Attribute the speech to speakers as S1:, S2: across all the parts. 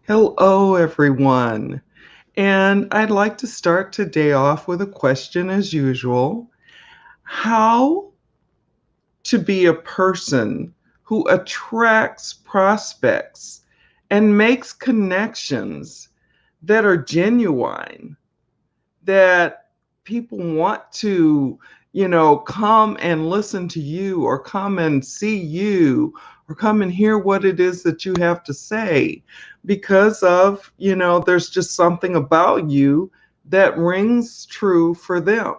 S1: Hello, everyone. And I'd like to start today off with a question as usual. How to be a person who attracts prospects and makes connections that are genuine, that people want to, come and listen to you or come and see you or come and hear what it is that you have to say because of, there's just something about you that rings true for them.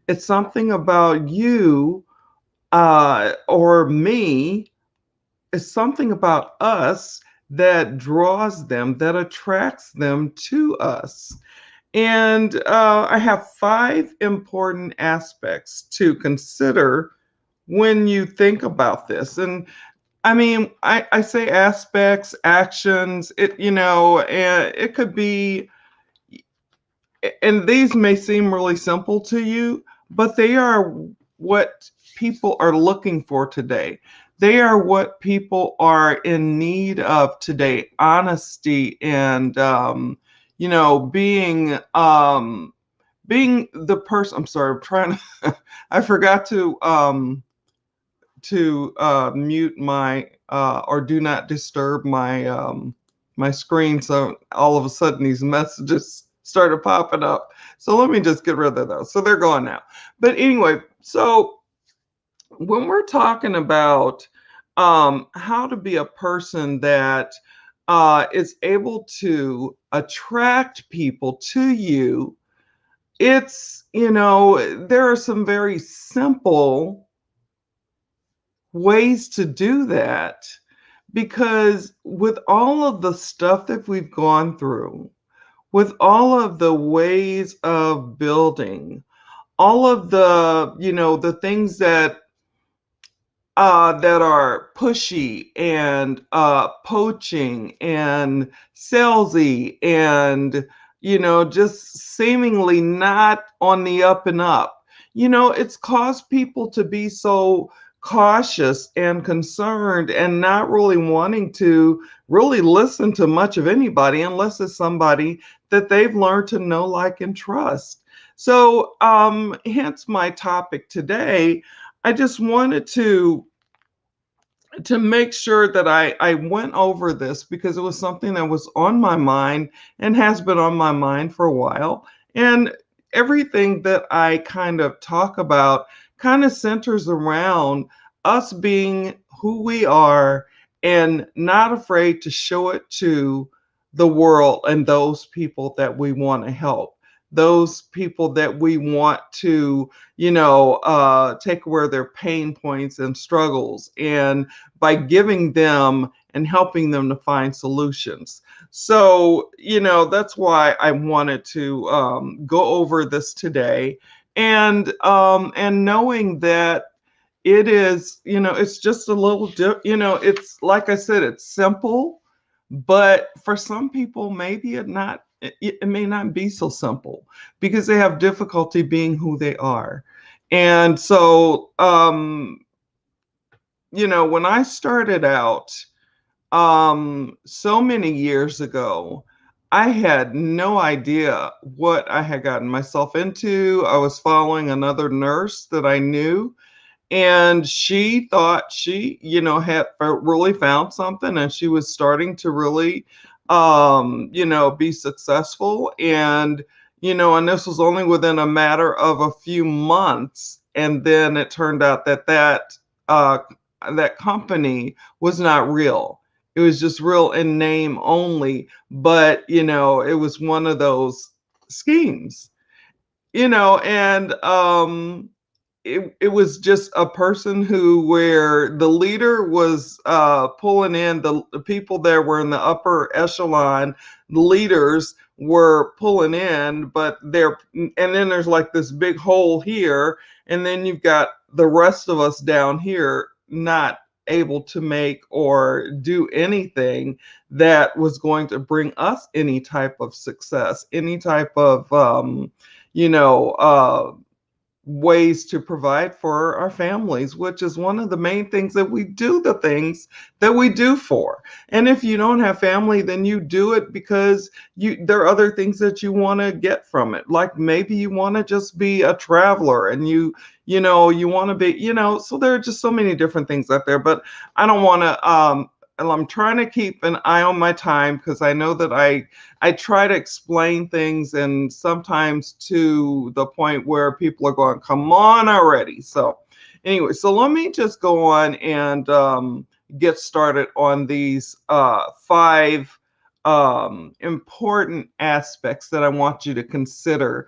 S1: It's something about you or me, it's something about us that draws them, that attracts them to us. And I have five important aspects to consider when you think about this. And I mean, I say aspects, actions, and it could be, and these may seem really simple to you, but they are what people are looking for today. They are what people are in need of today. Honesty and, being the person. I'm sorry, I'm trying to, I forgot to mute my or do not disturb my screen, so all of a sudden these messages started popping up. So let me just get rid of those. So they're gone now. But anyway, so when we're talking about how to be a person that is able to attract people to you, there are some very simple ways to do that, because with all of the stuff that we've gone through, with all of the ways of building, all of the things that are pushy and poaching and salesy and just seemingly not on the up and up. It's caused people to be so cautious and concerned and not really wanting to really listen to much of anybody unless it's somebody that they've learned to know, like, and trust. So, hence my topic today. I just wanted to make sure that I went over this because it was something that was on my mind and has been on my mind for a while. And everything that I kind of talk about kind of centers around us being who we are and not afraid to show it to the world and those people that we want to help, those people that we want to, take away their pain points and struggles, and by giving them and helping them to find solutions. So, that's why I wanted to go over this today, and knowing that it is, it's just a little, it's like I said, it's simple, but for some people, maybe it may not be so simple because they have difficulty being who they are. And so, when I started out, so many years ago, I had no idea what I had gotten myself into. I was following another nurse that I knew, and she thought she, had really found something, and she was starting to really, be successful. And this was only within a matter of a few months. And then it turned out uh, that company was not real. It was just real in name only, but it was one of those schemes, and it was just a person who, where the leader was pulling in the people that were in the upper echelon. The leaders were pulling in, but and then there's like this big hole here, and then you've got the rest of us down here not able to make or do anything that was going to bring us any type of success, any type of you know uh ways to provide for our families, which is one of the main things that we do, the things that we do for. And if you don't have family, then you do it because there are other things that you want to get from it. Like maybe you want to just be a traveler and you want to be, so there are just so many different things out there, but I don't want to and I'm trying to keep an eye on my time because I know that I try to explain things and sometimes to the point where people are going, come on already. So anyway, so let me just go on and get started on these five important aspects that I want you to consider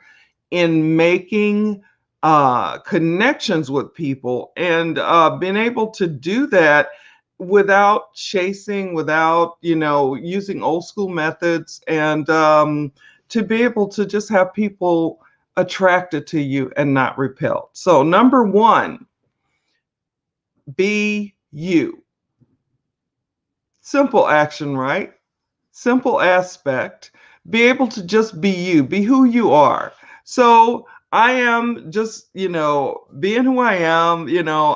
S1: in making connections with people and being able to do that without chasing, without, using old school methods, and to be able to just have people attracted to you and not repelled. So, number one, be you. Simple action, right? Simple aspect. Be able to just be you, be who you are. So I am just, being who I am.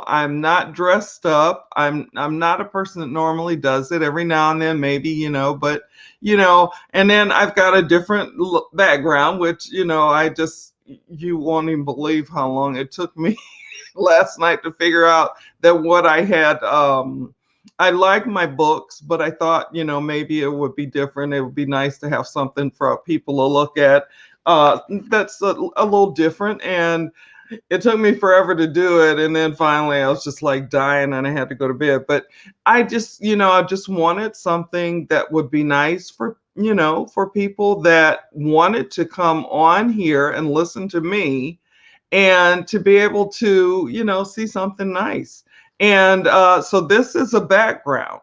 S1: I'm not dressed up. I'm not a person that normally does it. Every now and then, maybe, but and then I've got a different background, which I just, you won't even believe how long it took me last night to figure out that what I had. I like my books, but I thought, maybe it would be different. It would be nice to have something for people to look at. That's a little different. And it took me forever to do it. And then finally I was just like dying and I had to go to bed. But I just wanted something that would be nice for people that wanted to come on here and listen to me and to be able to, see something nice. And so this is a background.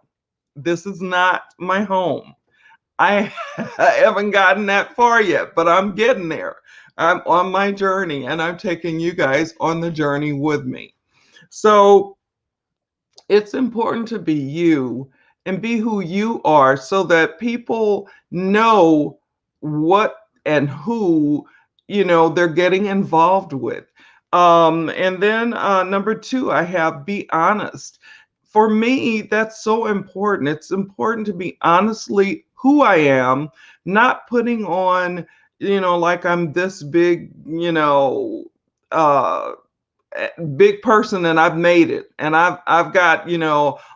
S1: This is not my home. I, I haven't gotten that far yet, but I'm getting there. I'm on my journey and I'm taking you guys on the journey with me. So it's important to be you and be who you are so that people know what and who they're getting involved with. And then number two, I have be honest. For me, that's so important. It's important to be honestly who I am, not putting on, like I'm this big, uh big person and I've made it and I've got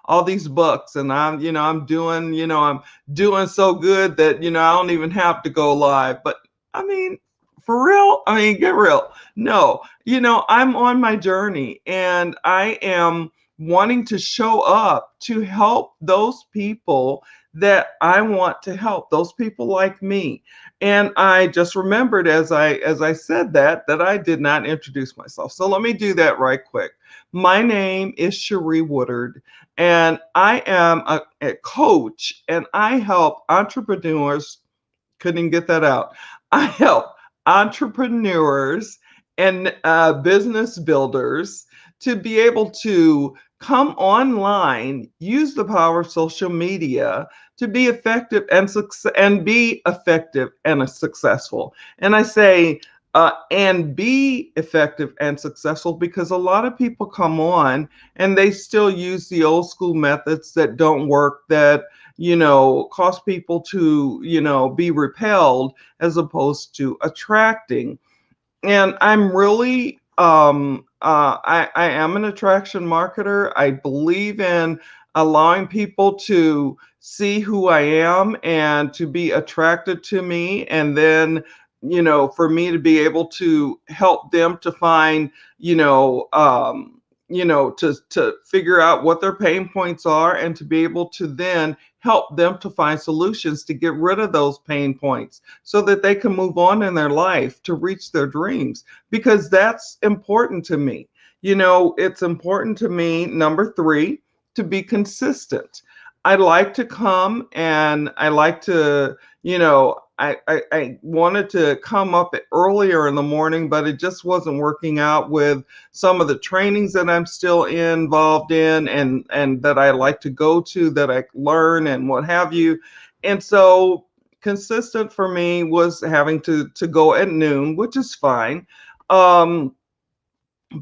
S1: all these books and I'm doing so good that I don't even have to go live. But I mean, for real, I mean, get real. No, I'm on my journey and I am wanting to show up to help those people that I want to help, those people like me. And I just remembered as I said that I did not introduce myself. So let me do that right quick. My name is Cherie Woodard, and I am a coach, and I help entrepreneurs. Couldn't get that out. I help entrepreneurs and business builders to be able to come online, use the power of social media to be effective and be effective and successful. And I say and be effective and successful because a lot of people come on and they still use the old school methods that don't work, that cause people to be repelled as opposed to attracting. And I'm really I am an attraction marketer. I believe in allowing people to see who I am and to be attracted to me, and then for me to be able to help them to find to figure out what their pain points are and to be able to then help them to find solutions to get rid of those pain points so that they can move on in their life to reach their dreams, because that's important to me. It's important to me, number three, to be consistent. I like to come and I like to, I wanted to come up earlier in the morning, but it just wasn't working out with some of the trainings that I'm still involved in and that I like to go to, that I learn and what have you. And so consistent for me was having to go at noon, which is fine. Um,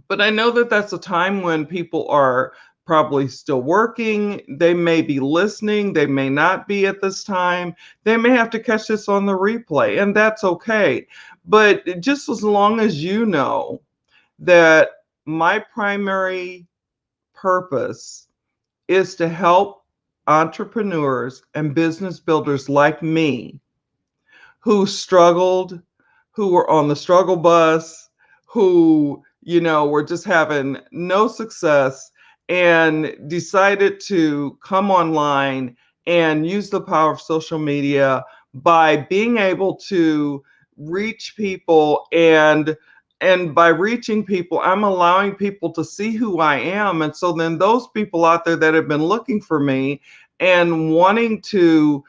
S1: But I know that that's a time when people are probably still working. They may be listening. They may not be at this time. They may have to catch this on the replay, and that's okay. But just as long as you know that my primary purpose is to help entrepreneurs and business builders like me who struggled, who were on the struggle bus, who, were just having no success and decided to come online and use the power of social media by being able to reach people, and by reaching people, I'm allowing people to see who I am. And so then those people out there that have been looking for me and wanting to,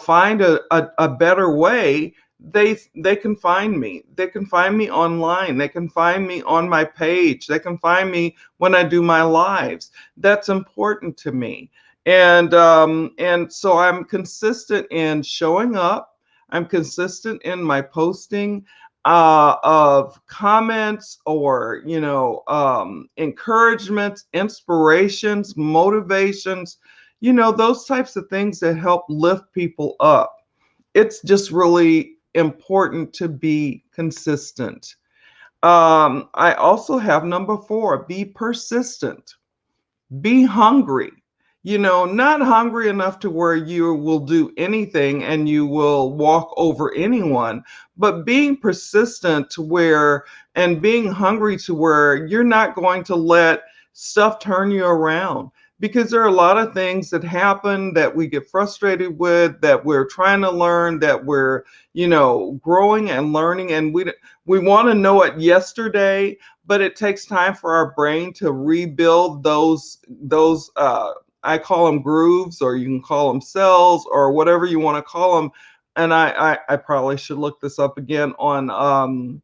S1: find a better way, they can find me. They can find me online. They can find me on my page. They can find me when I do my lives. That's important to me. And so I'm consistent in showing up. I'm consistent in my posting of comments, or encouragements, inspirations, motivations, those types of things that help lift people up. It's just really important to be consistent. I also have number 4: be persistent. Be hungry. Not hungry enough to where you will do anything and you will walk over anyone, but being persistent to where, and being hungry to where you're not going to let stuff turn you around. Because there are a lot of things that happen that we get frustrated with, that we're trying to learn, that we're, growing and learning, and we want to know it yesterday, but it takes time for our brain to rebuild those I call them grooves, or you can call them cells, or whatever you want to call them. And I probably should look this up again on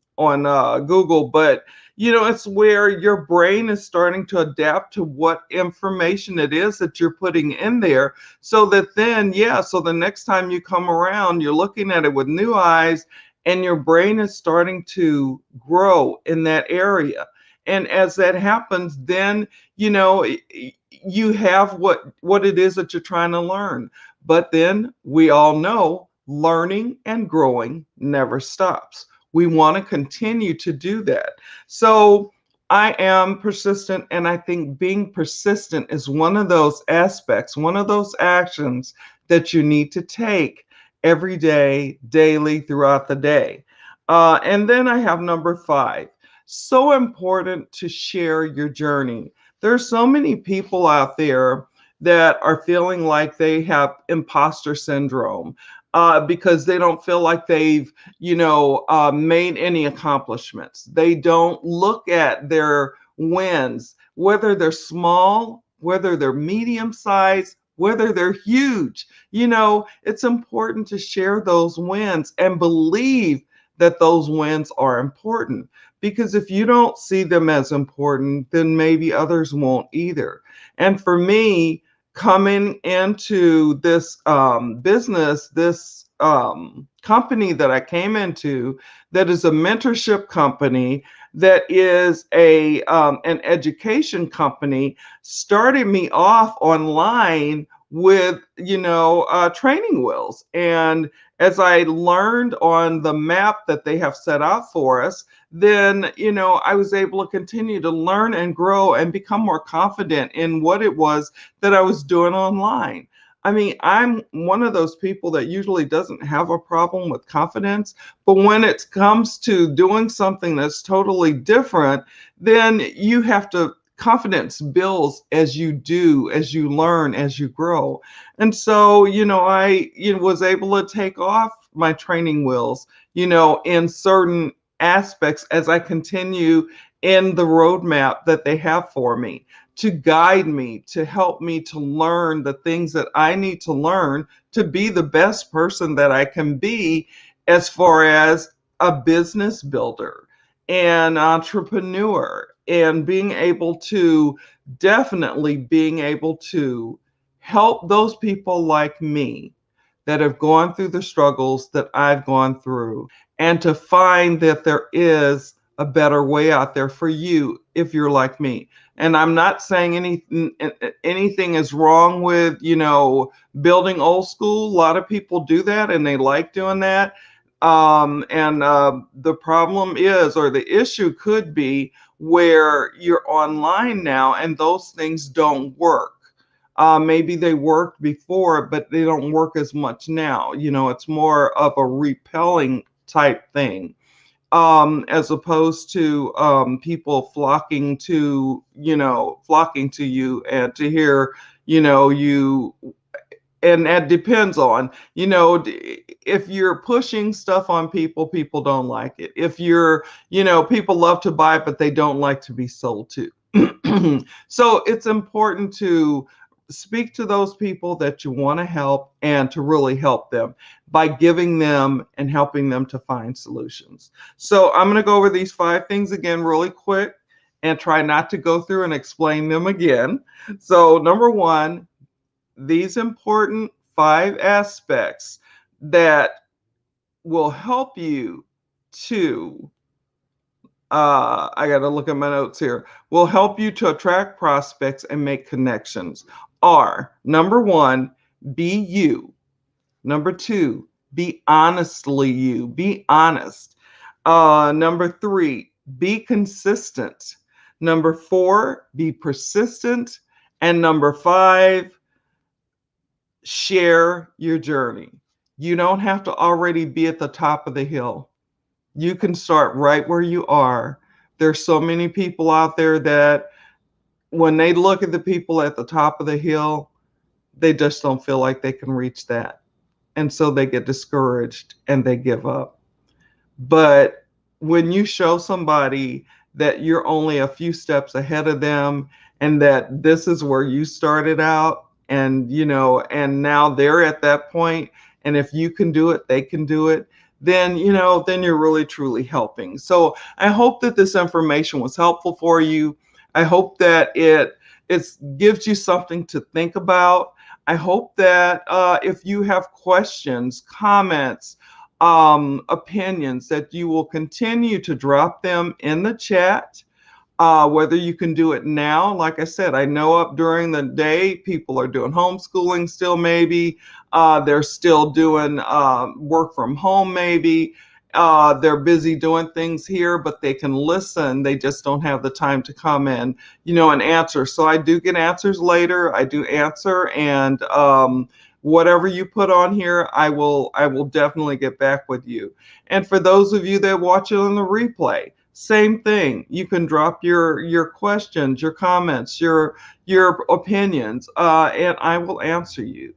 S1: Google, but it's where your brain is starting to adapt to what information it is that you're putting in there, so that then, yeah, so the next time you come around, you're looking at it with new eyes, and your brain is starting to grow in that area. And as that happens, then you have what it is that you're trying to learn. But then we all know learning and growing never stops. We want to continue to do that. So I am persistent, and I think being persistent is one of those aspects, one of those actions that you need to take every day, daily, throughout the day. And then I have number 5: so important to share your journey. There's so many people out there that are feeling like they have imposter syndrome, because they don't feel like they've, made any accomplishments. They don't look at their wins, whether they're small, whether they're medium sized, whether they're huge. It's important to share those wins and believe that those wins are important, because if you don't see them as important, then maybe others won't either. And for me, coming into this business, this company that I came into, that is a mentorship company, that is an education company, started me off online with training wheels. And as I learned on the map that they have set out for us, then I was able to continue to learn and grow and become more confident in what it was that I was doing online. I mean, I'm one of those people that usually doesn't have a problem with confidence, but when it comes to doing something that's totally different, then you have to, confidence builds as you do, as you learn, as you grow. And so, I was able to take off my training wheels, in certain aspects as I continue in the roadmap that they have for me, to guide me, to help me to learn the things that I need to learn to be the best person that I can be, as far as a business builder, an entrepreneur, and being able to, definitely being able to help those people like me that have gone through the struggles that I've gone through, and to find that there is a better way out there for you if you're like me. And I'm not saying anything is wrong with, building old school. A lot of people do that and they like doing that. And the problem is, or the issue could be, where you're online now and those things don't work. Maybe they worked before, but they don't work as much now. It's more of a repelling type thing, as opposed to people flocking to you and to hear, you. And that depends on, if you're pushing stuff on people, people don't like it. If people love to buy, but they don't like to be sold to. So it's important to speak to those people that you want to help and to really help them by giving them and helping them to find solutions. So I'm going to go over these 5 things again really quick and try not to go through and explain them again. So number 1, these important 5 aspects that will help you to, I got to look at my notes here, will help you to attract prospects and make connections are: number 1, be you. Number 2, be honestly you. Be honest. Number 3, be consistent. Number 4, be persistent. And number 5, share your journey. You don't have to already be at the top of the hill. You can start right where you are. There's so many people out there that when they look at the people at the top of the hill, they just don't feel like they can reach that. And so they get discouraged and they give up. But when you show somebody that you're only a few steps ahead of them and that this is where you started out, and and now they're at that point, and if you can do it, they can do it, then you're really truly helping. So I hope that this information was helpful for you. I hope that it gives you something to think about. I hope that if you have questions, comments, opinions, that you will continue to drop them in the chat. Whether you can do it now, like I said, I know up during the day, people are doing homeschooling still, maybe. They're still doing work from home, maybe. They're busy doing things here, but they can listen. They just don't have the time to come in, and answer. So I do get answers later. I do answer, and whatever you put on here, I will definitely get back with you. And for those of you that watch it on the replay, same thing. You can drop your questions, your comments, your opinions, and I will answer you.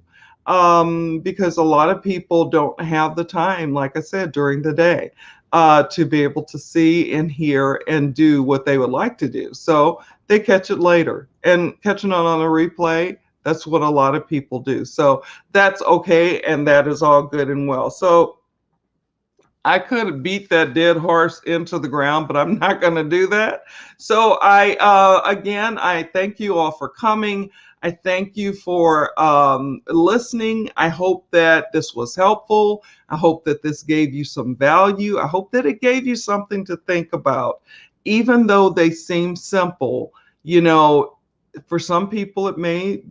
S1: Because a lot of people don't have the time, like I said, during the day, to be able to see and hear and do what they would like to do. So they catch it later, and catching it on a replay, that's what a lot of people do. So that's okay, and that is all good and well. So I could beat that dead horse into the ground, but I'm not going to do that. So again, I thank you all for coming. I thank you for listening. I hope that this was helpful. I hope that this gave you some value. I hope that it gave you something to think about. Even though they seem simple, for some people it may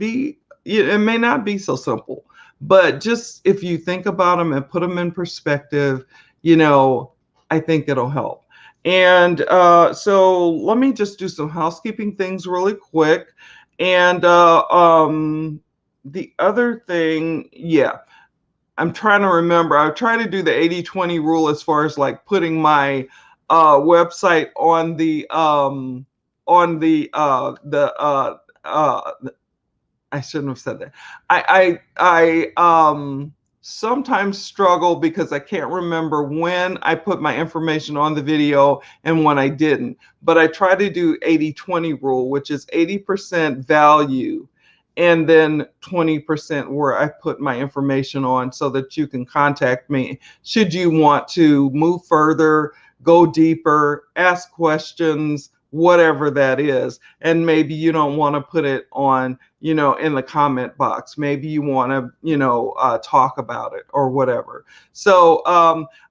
S1: not be so simple. But just if you think about them and put them in perspective, I think it'll help. And so let me just do some housekeeping things really quick. And the other thing, I'm trying to remember. I try to do the 80-20 rule as far as like putting my website on the I shouldn't have said that. I sometimes struggle because I can't remember when I put my information on the video and when I didn't. But I try to do 80-20 rule, which is 80% value and then 20% where I put my information on, so that you can contact me should you want to move further, go deeper, ask questions, whatever that is. And maybe you don't want to put it on, in the comment box. Maybe you want to, talk about it or whatever. So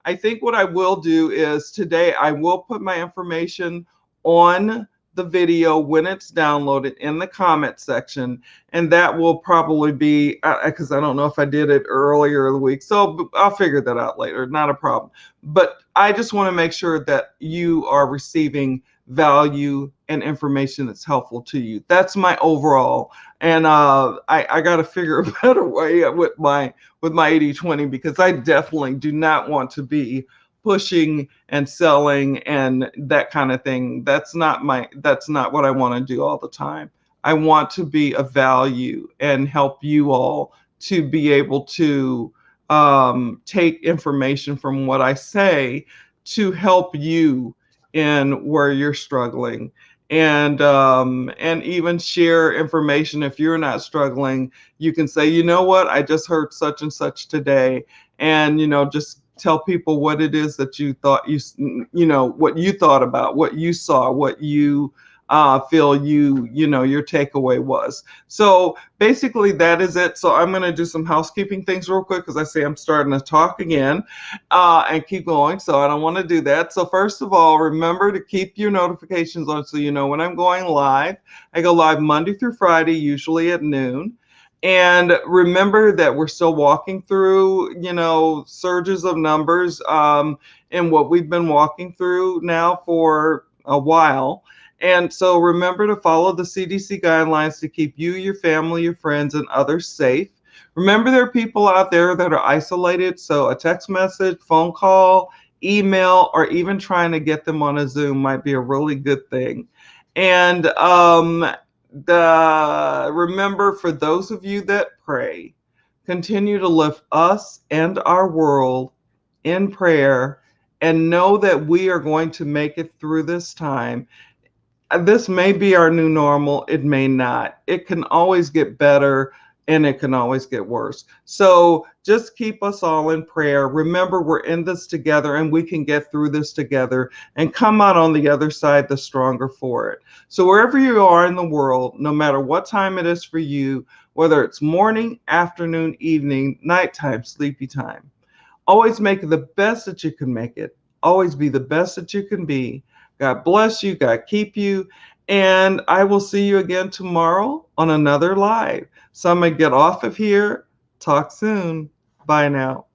S1: I think what I will do is today I will put my information on the video when it's downloaded in the comment section, and that will probably be because I don't know if I did it earlier in the week, so I'll figure that out later. Not a problem. But I just want to make sure that you are receiving value and information that's helpful to you. That's my overall. And I got to figure a better way with my 80/20, because I definitely do not want to be pushing and selling and that kind of thing. That's not what I want to do all the time. I want to be of value and help you all to be able to take information from what I say to help you in where you're struggling, and even share information. If you're not struggling, you can say, you know what, I just heard such and such today, and just tell people what it is that you thought, what you thought about, what you saw, what you feel your takeaway was. So basically that is it. So I'm going to do some housekeeping things real quick, because I say I'm starting to talk again and keep going, so I don't want to do that. So first of all, remember to keep your notifications on so you know when I'm going live. I go live Monday through Friday, usually at noon. And remember that we're still walking through, surges of numbers, and what we've been walking through now for a while. And so remember to follow the CDC guidelines to keep you, your family, your friends, and others safe. Remember, there are people out there that are isolated, so a text message, phone call, email, or even trying to get them on a Zoom might be a really good thing. And remember, for those of you that pray, continue to lift us and our world in prayer, and know that we are going to make it through this time. This may be our new normal. It may not. It can always get better, and it can always get worse. So just keep us all in prayer. Remember, we're in this together, and we can get through this together and come out on the other side the stronger for it. So wherever you are in the world, no matter what time it is for you, whether it's morning, afternoon, evening, nighttime, sleepy time, always make it the best that you can make it. Always be the best that you can be. God bless you. God keep you. And I will see you again tomorrow on another live. So I'm going to get off of here. Talk soon. Bye now.